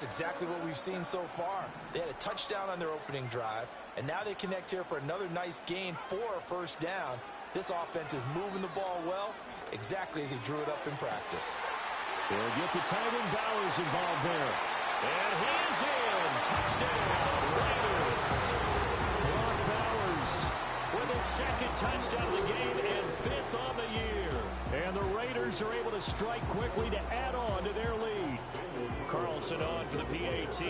Exactly what we've seen so far. They had a touchdown on their opening drive, and now they connect here for another nice gain for a first down. This offense is moving the ball well, exactly as he drew it up in practice. They'll get the tight end Bowers involved there. And he is in. Touchdown, Raiders. Brock Bowers with his second touchdown of the game and 5th on the year. And the Raiders are able to strike quickly to add on to their lead. Carlson on for the PAT.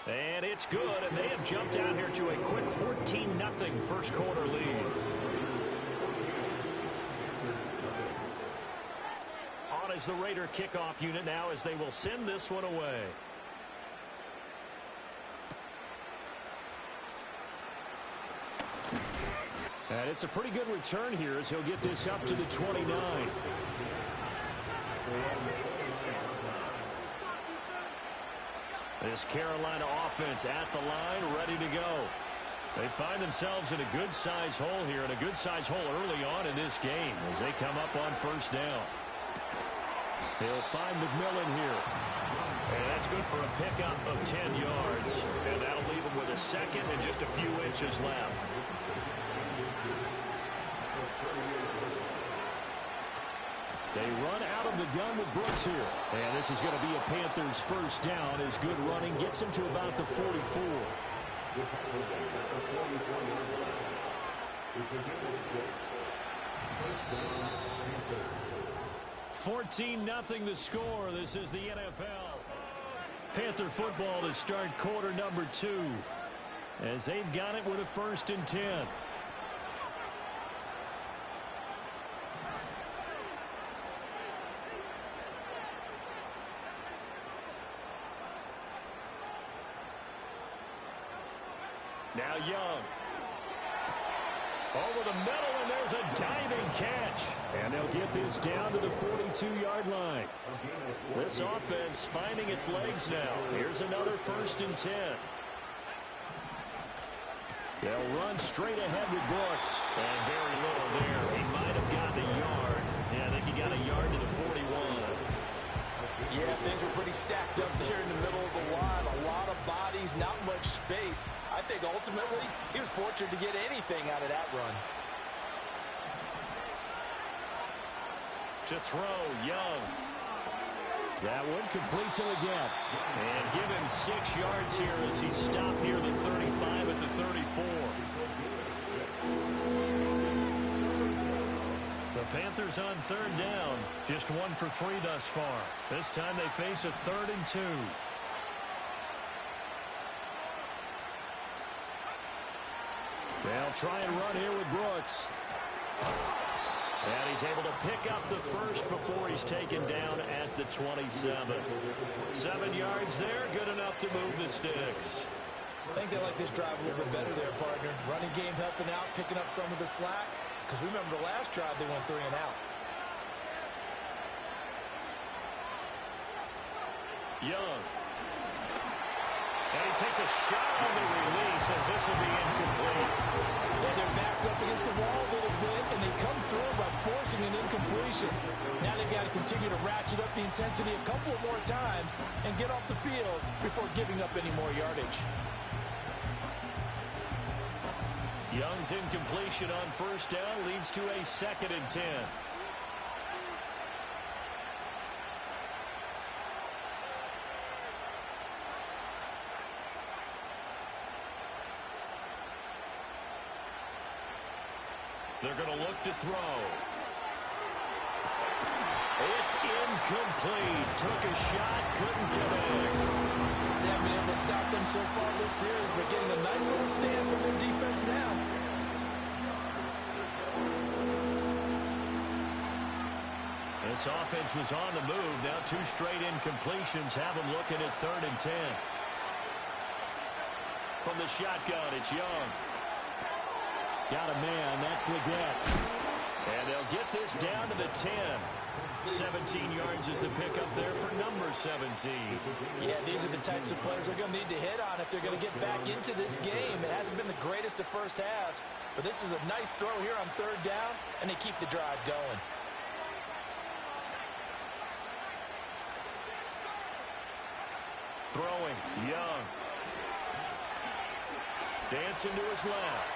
And it's good, and they have jumped out here to a quick 14-0 first quarter lead. On is the Raider kickoff unit now as they will send this one away. And it's a pretty good return here as he'll get this up to the 29. This Carolina offense at the line, ready to go. They find themselves in a good-sized hole here, and a good-sized hole early on in this game as they come up on first down. He'll find McMillan here. And that's good for a pickup of 10 yards. And that'll leave him with a second and just a few inches left. They run out of the gun with Brooks here. And this is going to be a Panthers first down as good running gets him to about the 44. 14-0 the score. This is the NFL. Panther football to start quarter number 2 as they've got it with a 1st and 10. Now Young. Over the middle, and there's a diving catch. And they'll get this down to the 42-yard line. This offense finding its legs now. Here's another 1st and 10. They'll run straight ahead with Brooks. And very little there. He might have gotten a yard. Yeah, I think he got a yard to the 41. Yeah, things were pretty stacked up there in the middle of the line. A lot of bodies, not much space. I think ultimately he was fortunate to get anything out of that run. To throw, Young. That one complete to the gap. And give him 6 yards here as he stopped near the 35 at the 34. The Panthers on 3rd down. Just 1 for 3 thus far. This time they face a 3rd and 2. They'll try and run here with Brooks. And he's able to pick up the first before he's taken down at the 27. 7 yards there, good enough to move the sticks. I think they like this drive a little bit better there, partner. Running game helping out, picking up some of the slack. Because remember the last drive they went 3 and out. Young. And he takes a shot on the release as this will be incomplete. Yeah, their back's up against the wall a little bit, and they come through by forcing an incompletion. Now they've got to continue to ratchet up the intensity a couple of more times and get off the field before giving up any more yardage. Young's incompletion on first down leads to a 2nd and 10. They're going to look to throw. It's incomplete. Took a shot, couldn't connect. They haven't been able to stop them so far this series, but getting a nice little stand from their defense now. This offense was on the move. Now 2 straight incompletions have them looking at 3rd and 10. From the shotgun, it's Young. Got a man, that's Leggett. And they'll get this down to the 10. 17 yards is the pickup there for number 17. Yeah, these are the types of plays they're going to need to hit on if they're going to get back into this game. It hasn't been the greatest of first halves, but this is a nice throw here on third down, and they keep the drive going. Throwing, Young. Dancing to his left.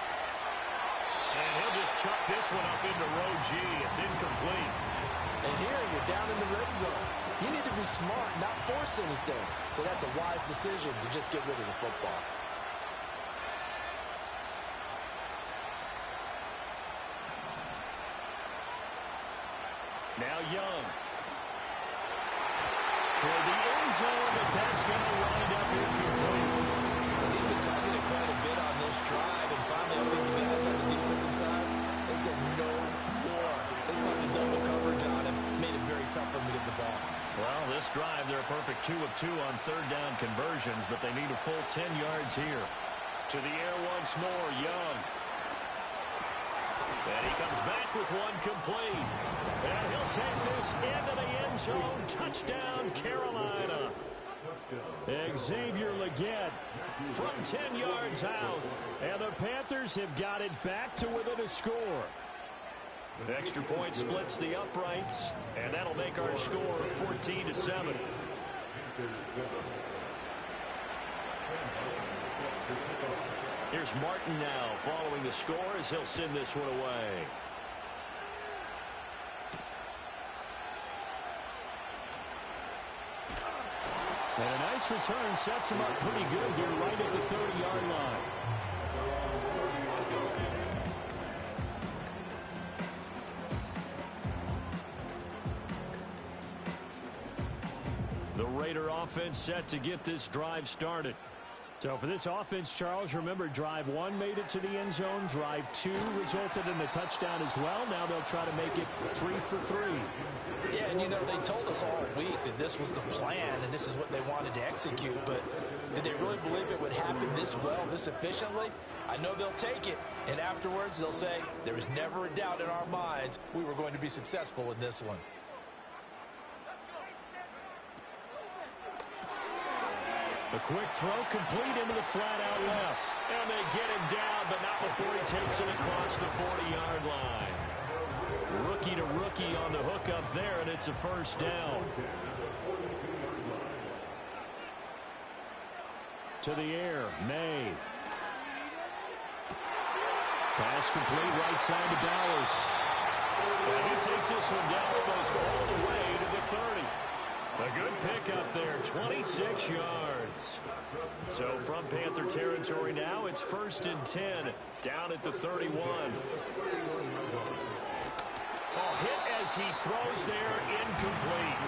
And he'll just chuck this one up into row G. It's incomplete. And here you're down in the red zone. You need to be smart, not force anything. So that's a wise decision to just get rid of the football. Now Young. Toward the end zone, but that's going to wind up incomplete. They've been targeted quite a bit on this drive, and finally I think the guys on the defensive side, they said no more. They saw the double coverage on him, made it very tough for him to get the ball. Well, this drive, they're a perfect 2 of 2 on third down conversions, but they need a full 10 yards here. To the air once more, Young. And he comes back with one complete. And he'll take this into the end zone. Touchdown, Carolina. Xavier Legette from 10 yards out. And the Panthers have got it back to within a score. Extra point splits the uprights, and that'll make our score 14-7. Here's Martin now following the score as he'll send this one away. And a nice return sets him up pretty good here right at the 30-yard line. The Raider offense set to get this drive started. So for this offense, Charles, remember, drive 1 made it to the end zone. Drive 2 resulted in the touchdown as well. Now they'll try to make it 3 for 3. Yeah, and you know, they told us all week that this was the plan and this is what they wanted to execute, but did they really believe it would happen this well, this efficiently? I know they'll take it, and afterwards they'll say, there was never a doubt in our minds we were going to be successful in this one. A quick throw complete into the flat out left. And they get him down, but not before he takes it across the 40-yard line. Rookie to rookie on the hook up there, and it's a first down. To the air, May. Pass complete right side to Bowers. And he takes this one down almost all the way to the 30. A good pickup there, 26 yards. So from Panther territory now, it's 1st and 10, down at the 31. Oh, hit as he throws there, incomplete.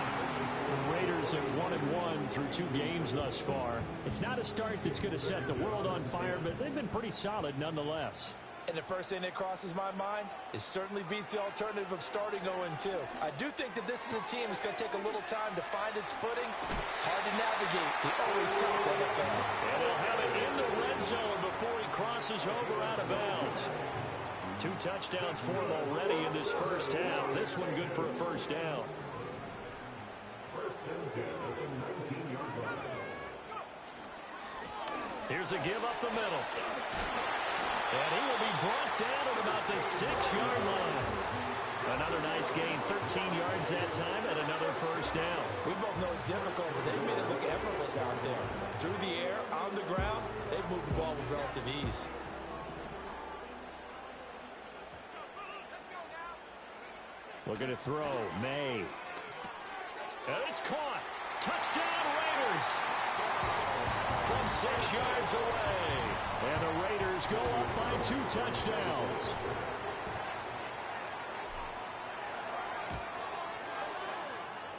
The Raiders at 1-1 through 2 games thus far. It's not a start that's going to set the world on fire, but they've been pretty solid nonetheless. And the first thing that crosses my mind is certainly beats the alternative of starting 0-2. I do think that this is a team that's going to take a little time to find its footing. Hard to navigate the always tough NFL. And he'll have it in the red zone before he crosses over out of bounds. 2 touchdowns for him already in this first half. This one good for a first down. Here's a give up the middle. And he will be brought down at about the 6-yard line. Another nice gain, 13 yards that time, and another first down. We both know it's difficult, but they've made it look effortless out there. Through the air, on the ground, they've moved the ball with relative ease. Looking to throw, May. And it's caught. Touchdown, Raiders. From 6 yards away. And the Raiders go up by 2 touchdowns.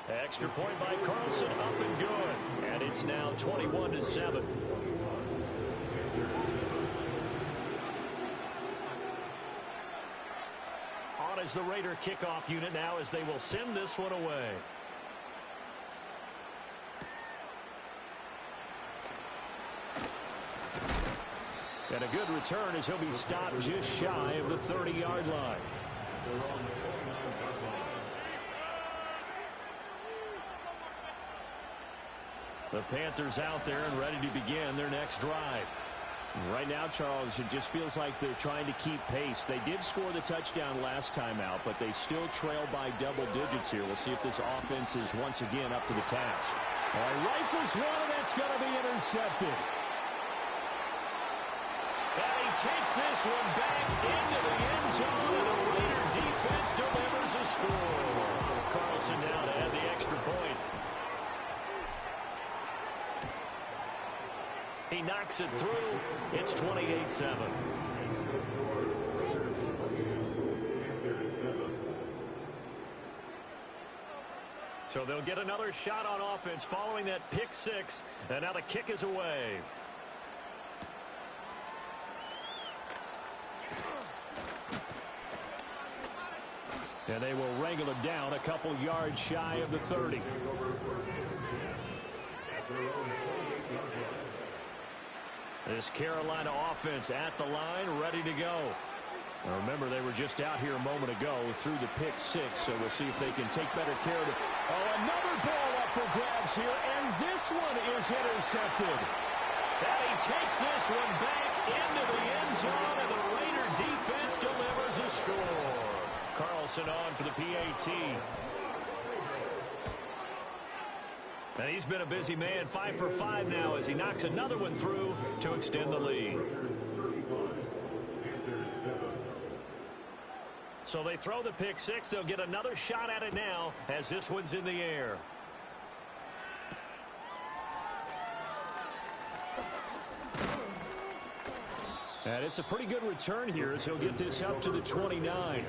Extra point by Carlson, up and good. And it's now 21-7. On is the Raider kickoff unit now as they will send this one away. And a good return as he'll be stopped just shy of the 30-yard line. The Panthers out there and ready to begin their next drive. Right now, Charles, it just feels like they're trying to keep pace. They did score the touchdown last time out, but they still trail by double digits here. We'll see if this offense is once again up to the task. Rifles one, and that's going to be intercepted. And he takes this one back into the end zone, and the Raider defense delivers a score. Carlson now to add the extra point. He knocks it through. It's 28-7. So they'll get another shot on offense following that pick six. And now the kick is away. And they will wrangle it down a couple yards shy of the 30. This Carolina offense at the line, ready to go. Now remember, they were just out here a moment ago through the pick six, so we'll see if they can take better care of it. Oh, another ball up for grabs here, and this one is intercepted. And he takes this one back into the end zone, and the Raider defense delivers a score. Carlson on for the PAT. And he's been a busy man, 5 for 5 now as he knocks another one through to extend the lead. So they throw the pick six. They'll get another shot at it now as this one's in the air. And it's a pretty good return here as he'll get this up to the 29.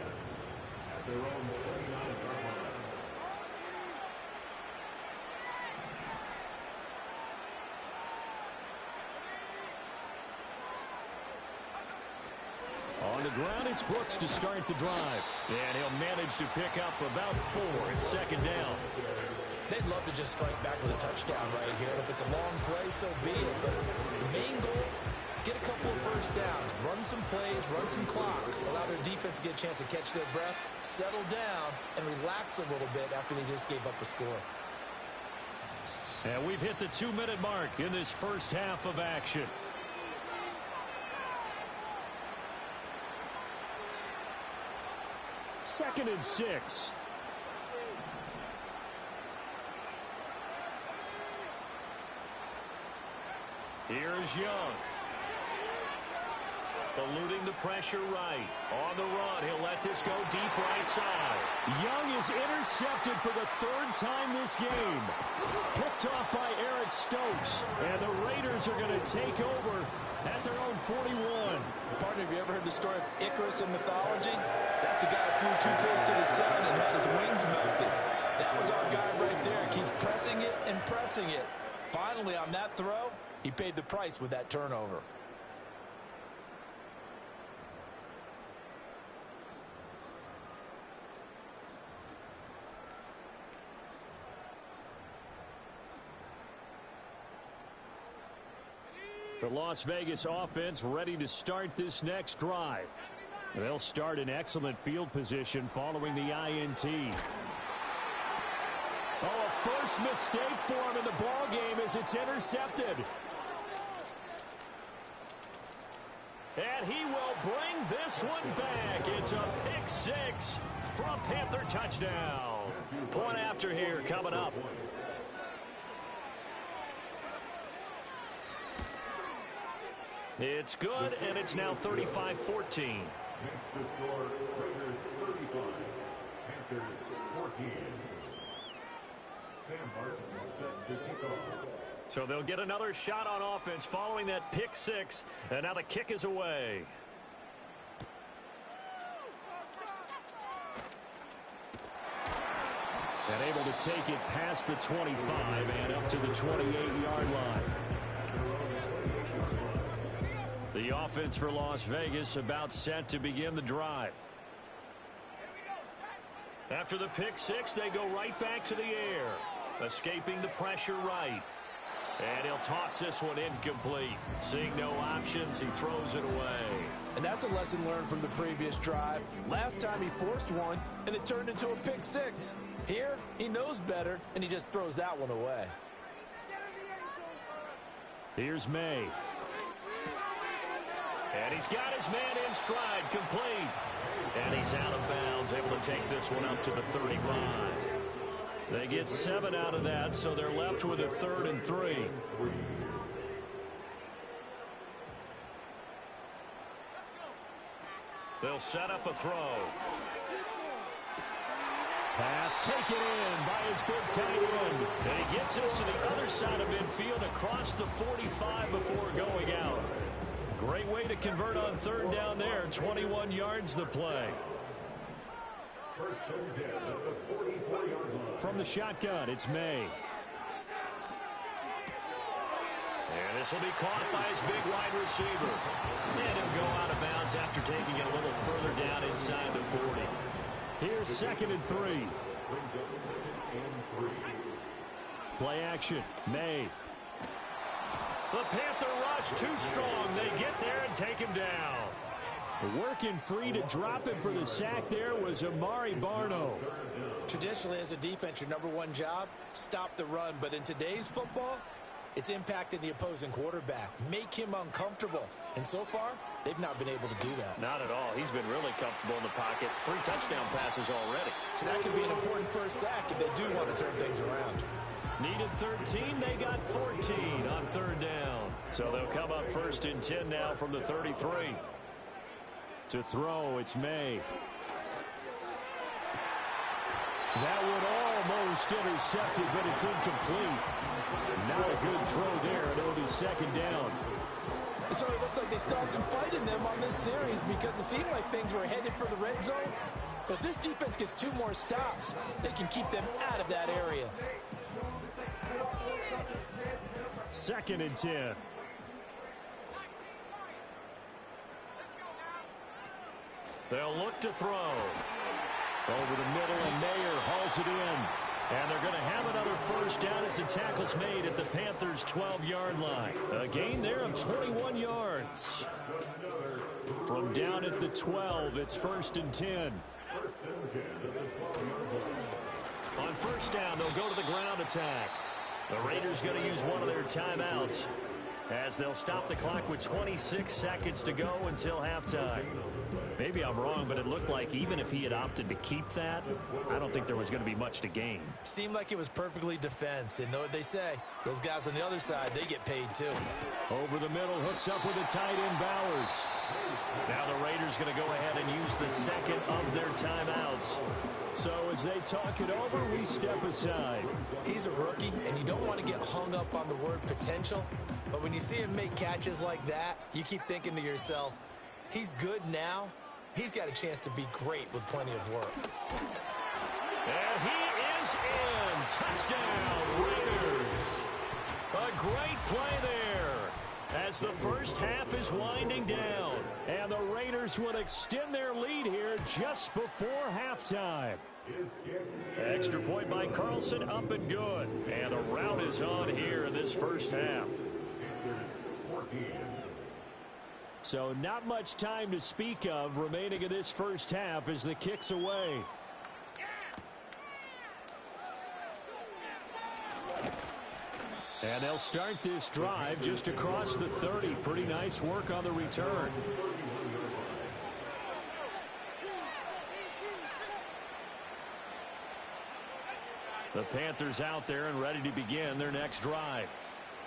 On the ground, it's Brooks to start the drive. And he'll manage to pick up about 4. It's second down. They'd love to just strike back with a touchdown right here. And if it's a long play, so be it. But the main goal, get a couple of first downs, run some plays, run some clock, allow their defense to get a chance to catch their breath, settle down, and relax a little bit after they just gave up a score. And we've hit the 2-minute mark in this first half of action. Second and 6. Here's Young. Eluding the pressure right. On the run, he'll let this go deep right side. Young is intercepted for the 3rd time this game. Picked off by Eric Stokes. And the Raiders are going to take over at their own 41. Partner, have you ever heard the story of Icarus in mythology? That's the guy who flew too close to the sun and had his wings melted. That was our guy right there. Keeps pressing it and pressing it. Finally, on that throw, he paid the price with that turnover. The Las Vegas offense ready to start this next drive. They'll start in excellent field position following the INT. Oh, a first mistake for him in the ball game as it's intercepted. And he will bring this one back. It's a pick six for a Panther touchdown. Point after here coming up. It's good, and it's now 35-14. Next to score, Raiders 35, Panthers 14. Sam Hart is set to kick off. So they'll get another shot on offense following that pick six, and now the kick is away. And able to take it past the 25 and up to the 28-yard line. The offense for Las Vegas about set to begin the drive. After the pick six, they go right back to the air, escaping the pressure right. And he'll toss this one incomplete. Seeing no options, he throws it away. And that's a lesson learned from the previous drive. Last time he forced one, and it turned into a pick six. Here, he knows better, and he just throws that one away. Here's May. And he's got his man in stride, complete. And he's out of bounds, able to take this one up to the 35. They get 7 out of that, so they're left with a 3rd and 3. They'll set up a throw. Pass taken in by his big tight end. And he gets us to the other side of midfield across the 45 before going out. Great way to convert on 3rd down there. 21 yards the play. From the shotgun, it's May. And this will be caught by his big wide receiver. And he'll go out of bounds after taking it a little further down inside the 40. Here's 2nd and 3. Play action. May. The Panther rush too strong. They get there and take him down. Working free to drop him for the sack there was Amari Barno. Traditionally, as a defense, your #1 job, stop the run. But in today's football, it's impacting the opposing quarterback. Make him uncomfortable. And so far, they've not been able to do that. Not at all. He's been really comfortable in the pocket. 3 touchdown passes already. So that could be an important first sack if they do want to turn things around. Needed 13. They got 14 on 3rd down. So they'll come up 1st and 10 now from the 33. To throw, it's May. That would almost intercepted, but it's incomplete. Not a good throw there, and it'll be 2nd down. So it looks like they still have some fight in them on this series because it seemed like things were headed for the red zone. But if this defense gets 2 more stops, they can keep them out of that area. 2nd and 10. They'll look to throw. Over the middle, and Mayer hauls it in. And they're going to have another 1st down as the tackle's made at the Panthers' 12-yard line. A gain there of 21 yards. From down at the 12, it's 1st and 10. On 1st down, they'll go to the ground attack. The Raiders going to use one of their timeouts as they'll stop the clock with 26 seconds to go until halftime. Maybe I'm wrong, but it looked like even if he had opted to keep that, I don't think there was going to be much to gain. Seemed like it was perfectly defense. And know what they say? Those guys on the other side, they get paid too. Over the middle, hooks up with a tight end, Bowers. Now the Raiders going to go ahead and use the 2nd of their timeouts. So as they talk it over, we step aside. He's a rookie, and you don't want to get hung up on the word potential. But when you see him make catches like that, you keep thinking to yourself, he's good now. He's got a chance to be great with plenty of work. And he is in. Touchdown, Raiders. A great play there as the first half is winding down. And the Raiders will extend their lead here just before halftime. Extra point by Carlson, up and good. And a rout is on here in this first half. So not much time to speak of remaining in this first half as the kick's away. And they'll start this drive just across the 30. Pretty nice work on the return. The Panthers out there and ready to begin their next drive.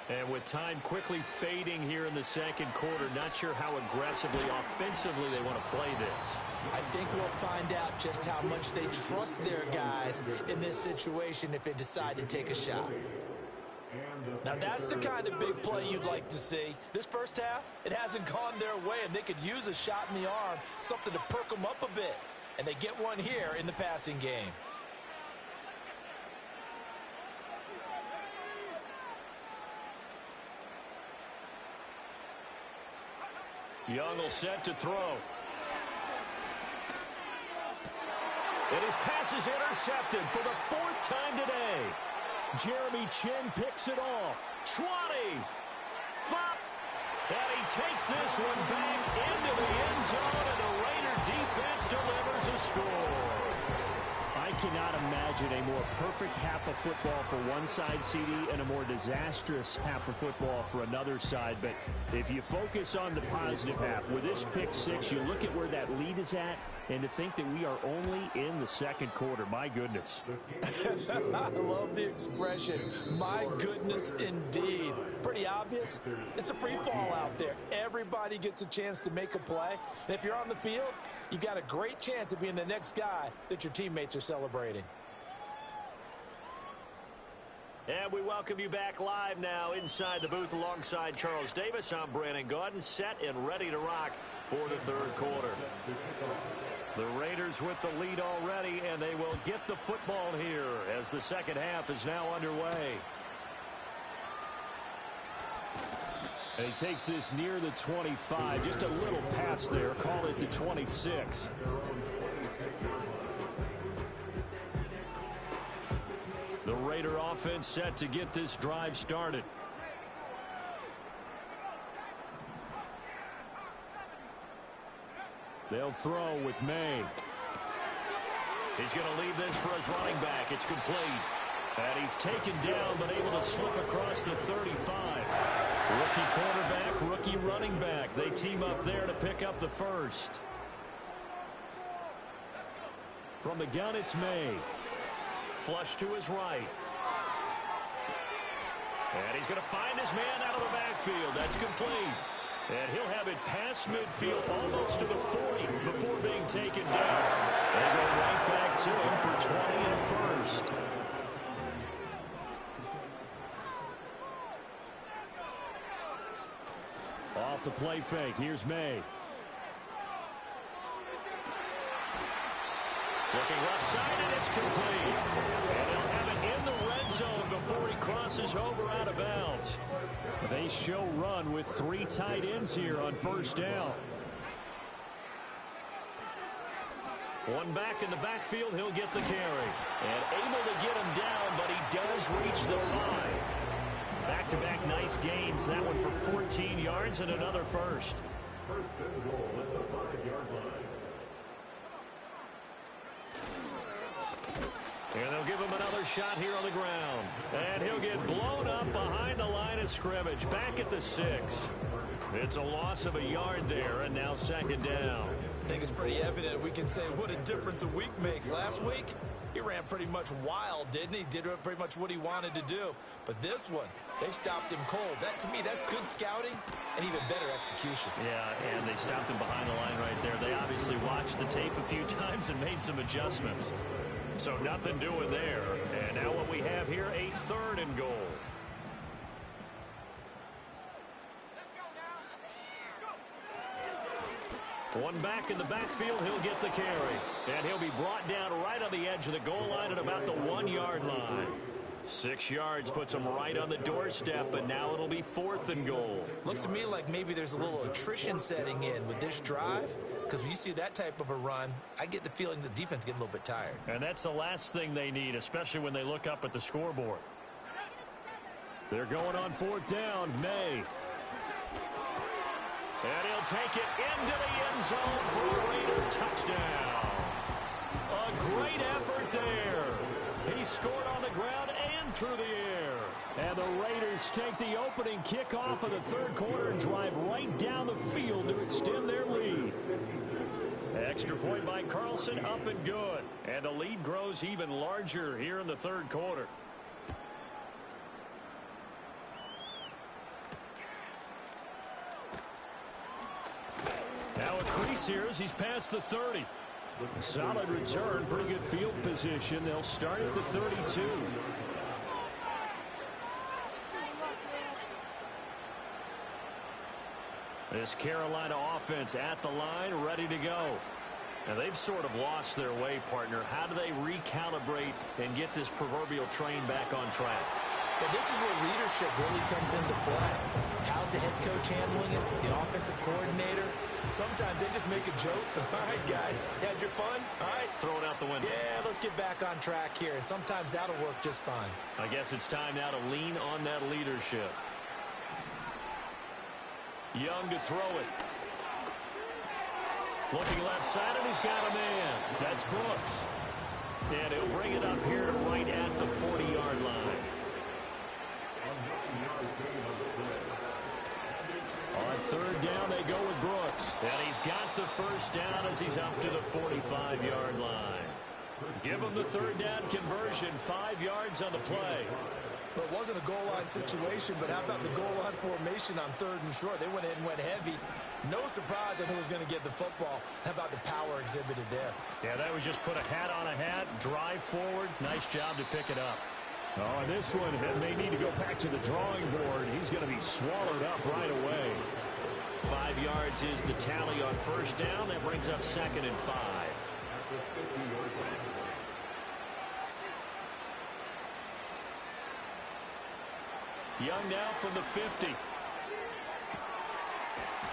And with time quickly fading here in the 2nd quarter, not sure how aggressively, offensively they want to play this. I think we'll find out just how much they trust their guys in this situation if they decide to take a shot. Now that's the kind of big play you'd like to see. This first half, it hasn't gone their way, and they could use a shot in the arm, something to perk them up a bit. And they get one here in the passing game. Young will set to throw. And his pass is intercepted for the 4th time today. Jeremy Chin picks it off. 20. Fop. And he takes this one back into the end zone, and the Raider defense delivers a score. I cannot imagine a more perfect half of football for one side, CD, and a more disastrous half of football for another side. But if you focus on the positive half, with this pick six, you look at where that lead is at, and to think that we are only in the second quarter. My goodness. I love the expression, my goodness indeed. Pretty obvious. It's a free fall out there. Everybody gets a chance to make a play. And if you're on the field, you've got a great chance of being the next guy that your teammates are celebrating. And we welcome you back live now inside the booth alongside Charles Davis. I'm Brandon Gaudin, set and ready to rock for the third quarter. The Raiders with the lead already, and they will get the football here as the second half is now underway. And he takes this near the 25, just a little pass there, call it the 26. The Raider offense set to get this drive started. They'll throw with May. He's going to leave this for his running back. It's complete. And he's taken down, but able to slip across the 35. Rookie quarterback, rookie running back. They team up there to pick up the first. From the gun, it's May. Flush to his right. And he's going to find his man out of the backfield. That's complete. And he'll have it past midfield almost to the 40 before being taken down. They go right back to him for 20 and a first. Off the play fake. Here's May. Looking left side, and it's complete. And they'll have it in the red zone before he crosses over out of bounds. They show run with three tight ends here on first down. One back in the backfield, he'll get the carry. And able to get him down, but he does reach the 5. Back-to-back nice gains. That one for 14 yards and another first. First and goal at the 5-yard line. And they'll give him another shot here on the ground. And he'll get blown up behind the line of scrimmage. Back at the 6. It's a loss of a yard there, and now second down. I think it's pretty evident we can say what a difference a week makes. Last week, he ran pretty much wild, didn't he? Did pretty much what he wanted to do. But this one, they stopped him cold. That, to me, that's good scouting and even better execution. Yeah, and they stopped him behind the line right there. They obviously watched the tape a few times and made some adjustments. So nothing doing there. And now what we have here, a third and goal. One back in the backfield, he'll get the carry. And he'll be brought down right on the edge of the goal line at about the 1-yard line. 6 yards puts him right on the doorstep, but now it'll be fourth and goal. Looks to me like maybe there's a little attrition setting in with this drive, because when you see that type of a run, I get the feeling the defense getting a little bit tired. And that's the last thing they need, especially when they look up at the scoreboard. They're going on fourth down. May. And he'll take it into the end zone for a Raider touchdown. A great effort there. He scored on the ground and through the air. And the Raiders take the opening kickoff of the third quarter and drive right down the field to extend their lead. Extra point by Carlson, up and good. And the lead grows even larger here in the third quarter. Now a crease here as he's past the 30. Solid return, pretty good field position. They'll start at the 32. This Carolina offense at the line, ready to go. Now they've sort of lost their way, partner. How do they recalibrate and get this proverbial train back on track? But this is where leadership really comes into play. How's the head coach handling it? The offensive coordinator? Sometimes they just make a joke. All right, guys, had your fun? All right. Throw it out the window. Yeah, let's get back on track here. And sometimes that'll work just fine. I guess it's time now to lean on that leadership. Young to throw it. Looking left side, and he's got a man. That's Brooks. And he'll bring it up here right at the 40-yard line. On third down, they go with Brooks. And he's got the first down as he's up to the 45-yard line. Give him the third down conversion, 5 yards on the play. Well, it wasn't a goal line situation, but how about the goal line formation on third and short? They went in and went heavy. No surprise on who was going to get the football. How about the power exhibited there? Yeah, that was just put a hat on a hat, drive forward. Nice job to pick it up. Oh, and this one may need to go back to the drawing board. He's going to be swallowed up right away. 5 yards is the tally on first down. That brings up 2nd and 5. Young now from the 50.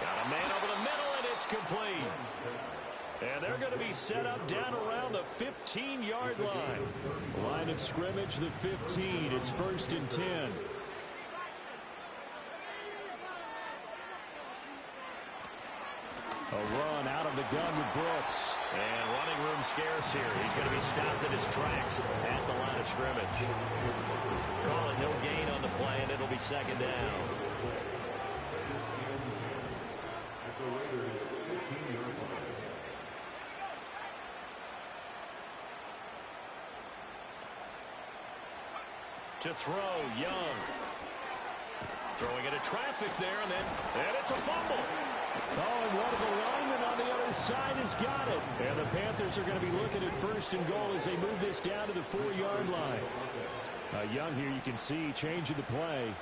Got a man over the middle, and it's complete. And they're going to be set up down around the 15-yard line. Line of scrimmage, the 15. It's 1st and 10. A run out of the gun with Brooks. And running room scarce here. He's going to be stopped in his tracks at the line of scrimmage. Call it no gain on the play, and it'll be 2nd down. To throw, Young. Throwing into traffic there, and it's a fumble. Oh, and one of the linemen on the other side has got it. And the Panthers are going to be looking at 1st and goal as they move this down to the 4-yard line. Young here, you can see, changing the play.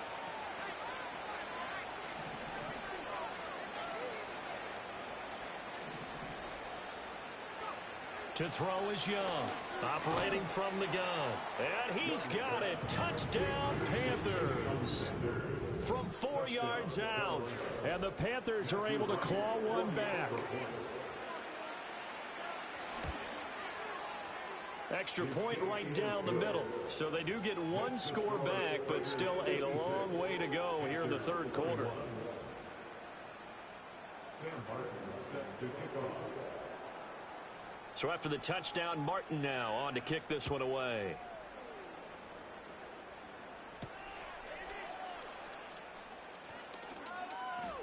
To throw is Young, operating from the gun. And he's got it. Touchdown, Panthers. From 4 yards out. And the Panthers are able to claw one back. Extra point right down the middle. So they do get one score back, but still a long way to go here in the third quarter. So after the touchdown, Martin now on to kick this one away.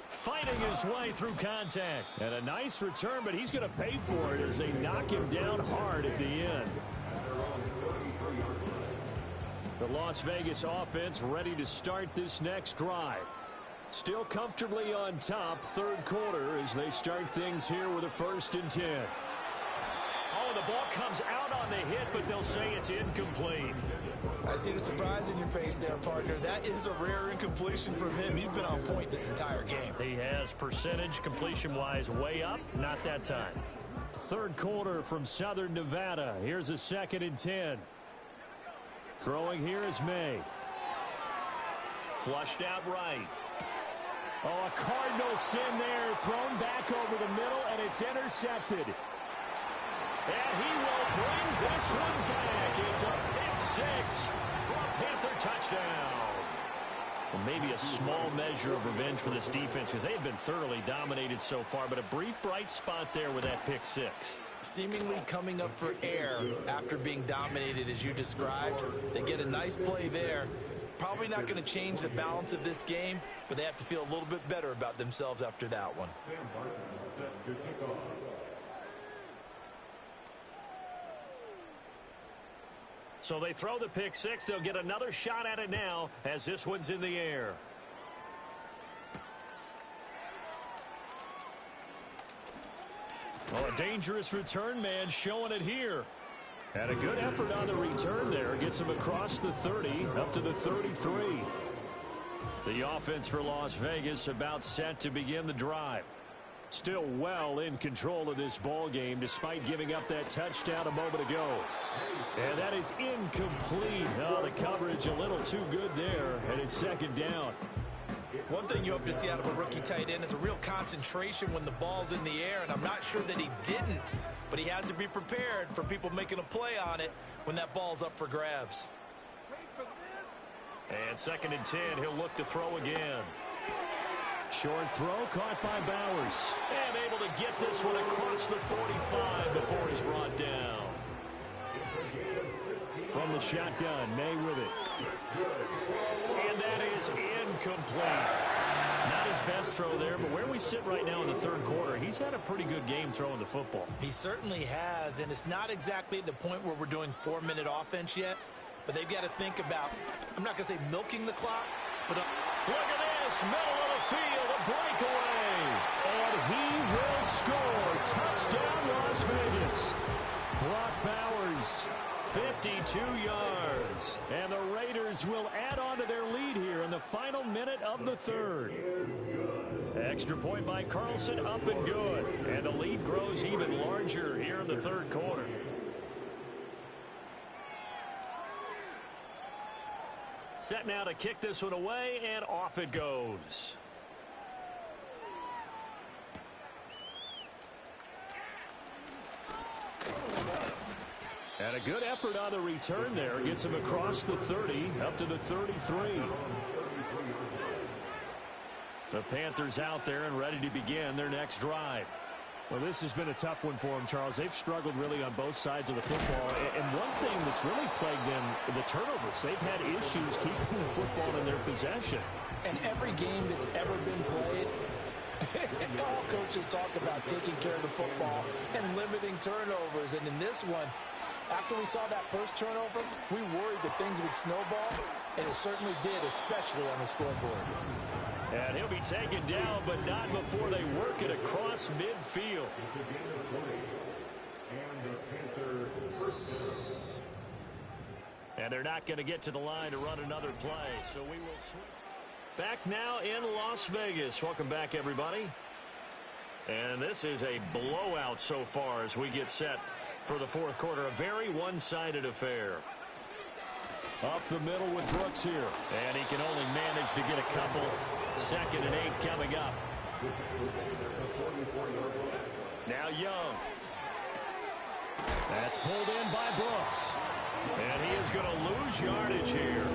Fighting his way through contact. And a nice return, but he's going to pay for it as they knock him down hard at the end. The Las Vegas offense ready to start this next drive. Still comfortably on top, third quarter, as they start things here with a 1st and 10. Oh, the ball comes out on the hit, but they'll say it's incomplete. I see the surprise in your face there, partner. That is a rare incompletion from him. He's been on point this entire game. He has percentage completion-wise way up, not that time. Third quarter from Southern Nevada. Here's a 2nd and 10. Throwing here is May. Flushed out right. Oh, a Cardinal sin there. Thrown back over the middle, and it's intercepted. And he will bring this one back. It's a pick 6 for a Panther touchdown. Well, maybe a small measure of revenge for this defense because they have been thoroughly dominated so far, but a brief bright spot there with that pick 6. Seemingly coming up for air after being dominated as you described. They get a nice play there. Probably not going to change the balance of this game, but they have to feel a little bit better about themselves after that one. Sam Barton is set to kick off. So they throw the pick 6. They'll get another shot at it now as this one's in the air. Oh, a dangerous return man showing it here. And a good effort on the return there. Gets him across the 30 up to the 33. The offense for Las Vegas about set to begin the drive. Still well in control of this ball game despite giving up that touchdown a moment ago. And that is incomplete. Oh, the coverage a little too good there, and it's 2nd down. One thing you hope to see out of a rookie tight end is a real concentration when the ball's in the air, and I'm not sure that he didn't, but he has to be prepared for people making a play on it when that ball's up for grabs. And 2nd and 10, he'll look to throw again. Short throw caught by Bowers. And able to get this one across the 45 before he's brought down. From the shotgun, May with it. And that is incomplete. Not his best throw there, but where we sit right now in the third quarter, he's had a pretty good game throwing the football. He certainly has, and it's not exactly at the point where we're doing 4-minute offense yet, but they've got to think about, I'm not going to say milking the clock, but look at this, middle of the field, a breakaway. And he will score. Touchdown, Las Vegas. Brock Bowers, 52 yards. And the Raiders will add on to their lead here in the final minute of the third. Extra point by Carlson, up and good. And the lead grows even larger here in the third quarter. Set now to kick this one away, and off it goes. And a good effort on the return there. Gets him across the 30, up to the 33. The Panthers out there and ready to begin their next drive. Well, this has been a tough one for them, Charles. They've struggled really on both sides of the football. And one thing that's really plagued them, the turnovers. They've had issues keeping the football in their possession. and every game that's ever been played, all coaches talk about taking care of the football and limiting turnovers. And in this one, after we saw that first turnover, we worried that things would snowball, and it certainly did, especially on the scoreboard. And he'll be taken down, but not before they work it across midfield. And they're not going to get to the line to run another play, so we will switch. Back now in Las Vegas. Welcome back, everybody. And this is a blowout so far as we get set for the fourth quarter. A very one-sided affair. Up the middle with Brooks here. And he can only manage to get a couple. 2nd and 8 coming up. Now Young. That's pulled in by Brooks. And he is going to lose yardage here.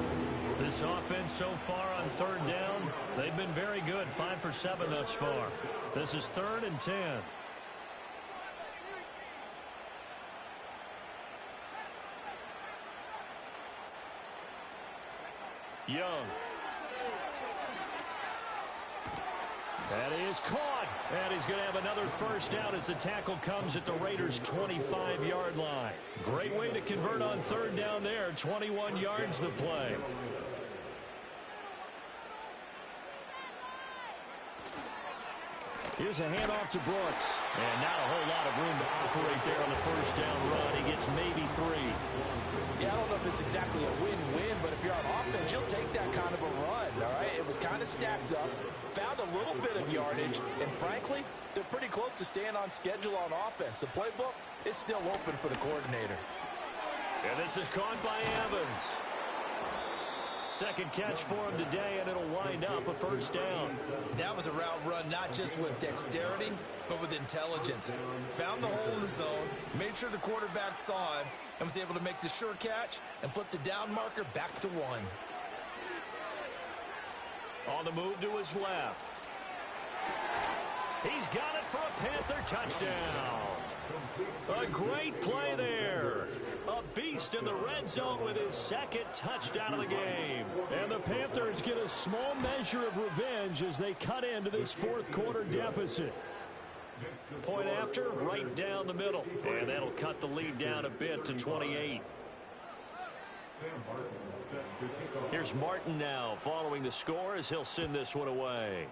This offense so far on 3rd down, they've been very good. 5 for 7 thus far. This is 3rd and 10. Young. That is caught. And he's going to have another first down as the tackle comes at the Raiders' 25-yard line. Great way to convert on 3rd down there. 21 yards the play. Here's a handoff to Brooks. And not a whole lot of room to operate there on the first down run. He gets maybe 3. Yeah, I don't know if it's exactly a win-win, but if you're on offense, you'll take that kind of a run, all right? It was kind of stacked up, found a little bit of yardage, and frankly, they're pretty close to staying on schedule on offense. The playbook is still open for the coordinator. And this is caught by Evans. 2nd catch for him today, and it'll wind up a first down. That was a route run not just with dexterity, but with intelligence. Found the hole in the zone, made sure the quarterback saw him, and was able to make the sure catch and flip the down marker back to 1. On the move to his left. He's got it for a Panther touchdown. A great play there. A beast in the red zone with his 2nd touchdown of the game. And the Panthers get a small measure of revenge as they cut into this 4th quarter deficit. Point after, right down the middle. And that'll cut the lead down a bit to 28. Here's Martin now following the score as he'll send this one away.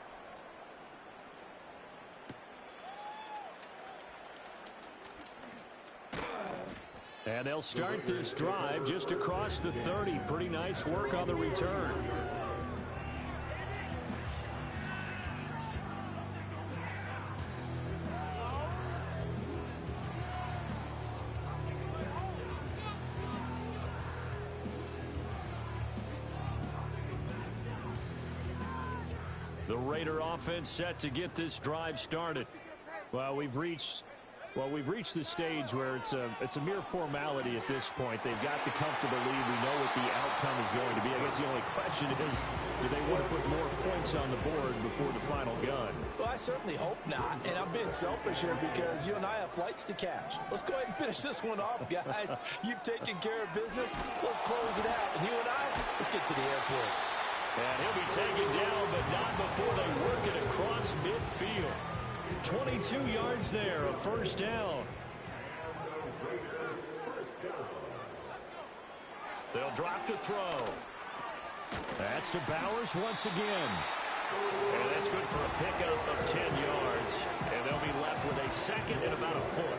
And they'll start this drive just across the 30. Pretty nice work on the return. The Raider offense set to get this drive started. Well, we've reached Well, we've reached the stage where it's a mere formality at this point. They've got the comfortable lead. We know what the outcome is going to be. I guess the only question is, do they want to put more points on the board before the final gun? Well, I certainly hope not. And I'm being selfish here because you and I have flights to catch. Let's go ahead and finish this one off, guys. You've taken care of business. Let's close it out. And you and I, let's get to the airport. And he'll be taken down, but not before they work it across midfield. 22 yards there, a first down. They'll drop to throw. That's to Bowers once again. And that's good for a pickup of 10 yards. And they'll be left with a second and about a foot.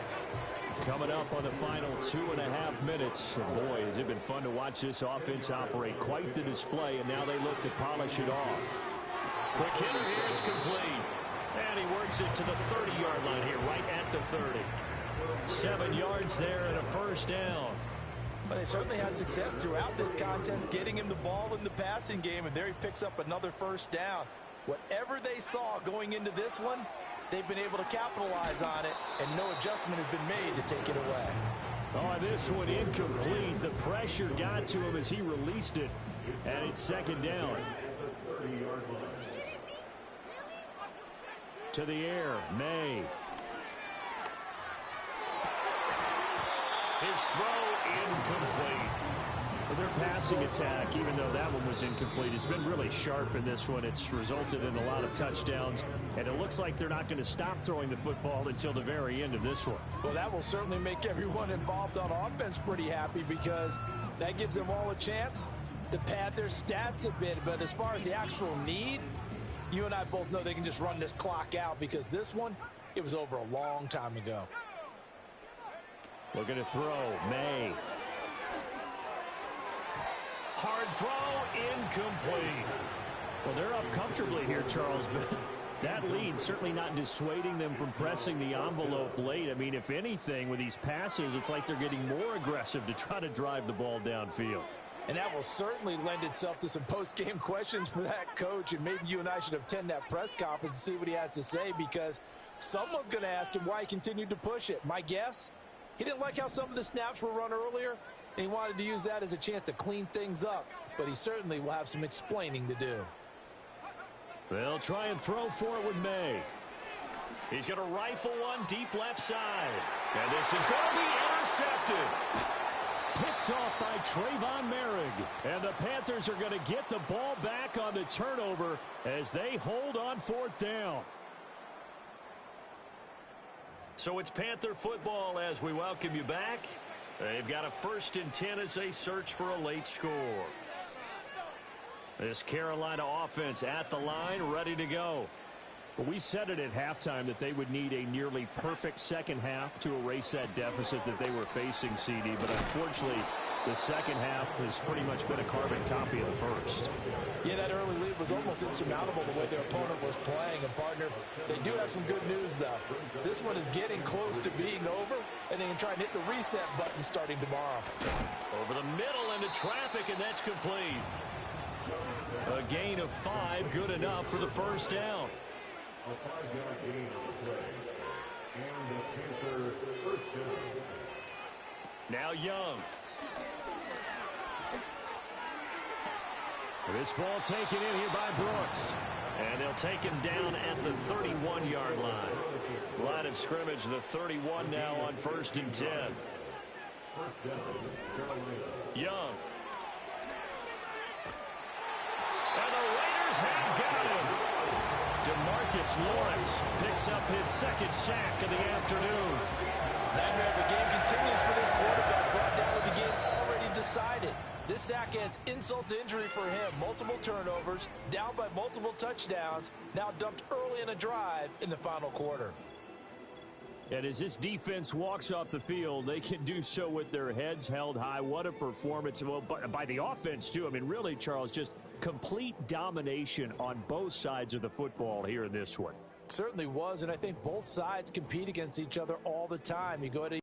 Coming up on the final 2.5 minutes. Boy, has it been fun to watch this offense operate. Quite the display, and now they look to polish it off. Quick hitter here, it's complete. And he works it to the 30-yard line here, right at the 30. 7 yards there and a first down. But they certainly had success throughout this contest, getting him the ball in the passing game, and there he picks up another first down. Whatever they saw going into this one, they've been able to capitalize on it, and no adjustment has been made to take it away. Oh, this one incomplete. The pressure got to him as he released it, and it's second down. To the air, May. His throw incomplete. But their passing attack, even though that one was incomplete, has been really sharp in this one. It's resulted in a lot of touchdowns, and it looks like they're not going to stop throwing the football until the very end of this one. Well, that will certainly make everyone involved on offense pretty happy because that gives them all a chance to pad their stats a bit. But as far as the actual need, you and I both know they can just run this clock out because this one, it was over a long time ago. Looking to throw, May. Hard throw, incomplete. Well, they're up comfortably here, Charles, but that lead certainly not dissuading them from pressing the envelope late. I mean, if anything, with these passes, it's like they're getting more aggressive to try to drive the ball downfield. And that will certainly lend itself to some post-game questions for that coach, and maybe you and I should attend that press conference and see what he has to say because someone's going to ask him why he continued to push it. My guess, he didn't like how some of the snaps were run earlier, and he wanted to use that as a chance to clean things up, but he certainly will have some explaining to do. They'll try and throw for it with May. He's going to rifle one deep left side. And this is going to be intercepted. Picked off by Trayvon Merrick. And the Panthers are going to get the ball back on the turnover as they hold on fourth down. So it's Panther football as we welcome you back. They've got a 1st and 10 as they search for a late score. This Carolina offense at the line, ready to go. Well, we said it at halftime that they would need a nearly perfect second half to erase that deficit that they were facing, CD. But unfortunately, the second half has pretty much been a carbon copy of the first. Yeah, that early lead was almost insurmountable the way their opponent was playing. And, partner, they do have some good news, though. This one is getting close to being over, and they can try and hit the reset button starting tomorrow. Over the middle into traffic, and that's complete. A gain of 5, good enough for the first down. A 5-yard gain on the play. And the Panther first down. Now Young. This ball taken in here by Brooks. And they'll take him down at the 31-yard line. Line of scrimmage, the 31 now on 1st and 10. First down, Carolina. Young. And the Raiders have got him. DeMarcus Lawrence picks up his 2nd sack of the afternoon. Nightmare of the game continues for this quarterback, brought down with the game already decided. This sack adds insult to injury for him. Multiple turnovers, down by multiple touchdowns, now dumped early in a drive in the final quarter. And as this defense walks off the field, they can do so with their heads held high. What a performance. Well, by the offense, too. I mean, really, Charles, just complete domination on both sides of the football here in this one. Certainly was, and I think both sides compete against each other all the time. You go to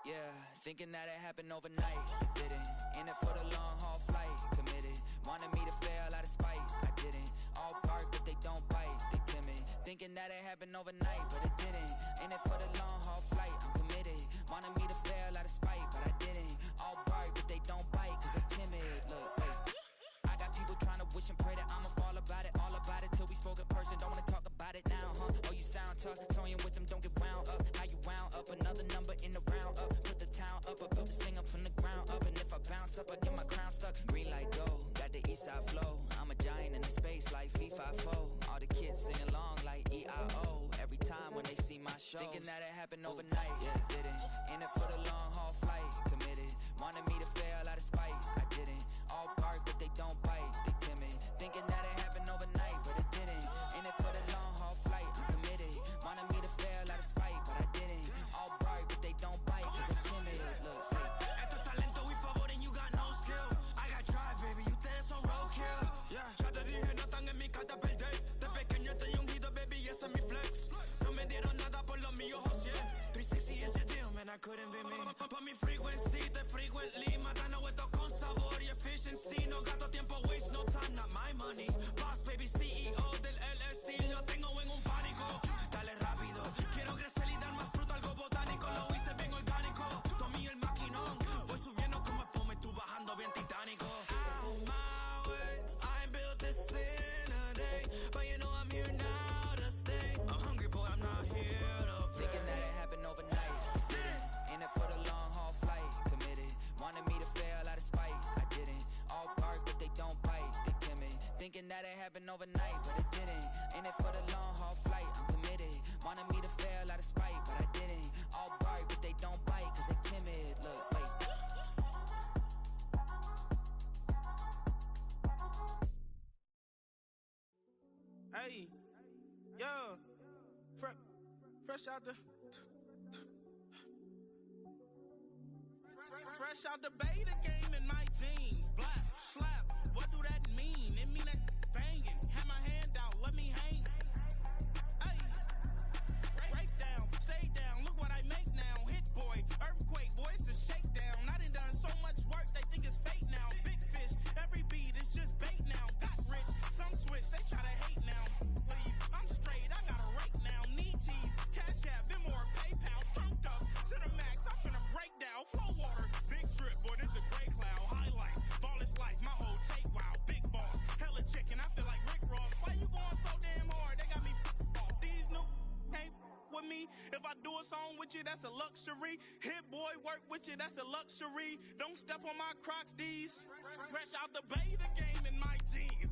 Yeah, thinking that it happened overnight, it didn't. In it for the long haul flight, committed. Wanted me to fail out of spite, I didn't. All bark but they don't bite, they timid. Thinking that it happened overnight, but it didn't. In it for the long haul flight, I'm committed. Wanted me to fail out of spite, but I didn't. All bark but they don't bite, cause I'm timid. Look, wait. I got people trying to wish and pray that I'ma fall about it, all about it till we spoke in person. Don't wanna talk about it now, huh? Oh, you sound tough, toying with them, don't get wound up. How you wound up? Another number in the round up. Put the town up, I built this thing up from the ground up. And if I bounce up, I get my crown stuck. Green light go, got the east side flow. I'm a giant in the space like FIFA 4. All the kids sing along like EIO. Every time when they see my show, thinking that it happened overnight, yeah, didn't. In it for the long haul flight, committed. Wanted me to fail out of spite, I didn't. All bark but they don't bite, they timid. Thinking that it happened overnight, but it didn't. In it for the long haul flight, I'm committed. Wanted me to fail out of spite, but I didn't. All bark but they don't bite, cause I'm timid. Look, Esto es talento y favor and you got no skill. I got drive, baby, ustedes son roadkill. Yeah, ya te dije, no están en mi carta perder. De pequeño estoy ungido, baby, ese es mi flex. No me dieron nada por lo mío, José. 360 is your deal, man, I couldn't be me. Pa' mi frequency, te frequently. Matando esto con sabor y efficiency. No gasto tiempo, waste no time, not my money. Boss, baby, CEO del LLC. Lo tengo en un pánico. Dale rápido, quiero crecer y dar más fruto, algo botánico. Lo hice bien orgánico. Tomé el maquinón. Voy subiendo como espuma, tú bajando bien titánico. Out my way, I ain't built this in a day. But you know I'm here now to stay. I'm hungry, boy, I'm not here to play. thinking that it happened overnight, it didn't. In it for the long haul flight, committed. Wanted me to fail out of spite, I didn't. All bark but they don't bite, they timid. Thinking that it happened overnight, but it didn't. In it for the long haul flight, I'm committed. Wanted me to fail out of spite, but I didn't. All bark but they don't bite, cause they timid. Look, wait. Hey, yo, fresh out the fresh out the beta game in my jeans. Black slap, what do that mean? It mean that banging. Have my hand out, let me hang. Hey, break down, stay down. Look what I make now. Hit boy, earthquake, boy, it's a shakedown. I done so much work, they think it's fake now. Big fish, every beat is just bait now. Got rich, some switch, they try to hate now. Leave, I'm straight, I got a rake now. Need cheese, cash app, Venmo or PayPal. Pumped up to the max, I'm finna break down. Flow water, big trip, boy, this a gray cloud. Highlights, ball is life, my whole take, wow. Big boss, hella chicken, I feel like Rick Ross. Why you going so damn hard? They got me off. These new can't with me. If I do a song with you, that's a luxury. Hit boy, work with you, that's a luxury. Don't step on my Crocs, D's. Fresh out the beta game in my jeans.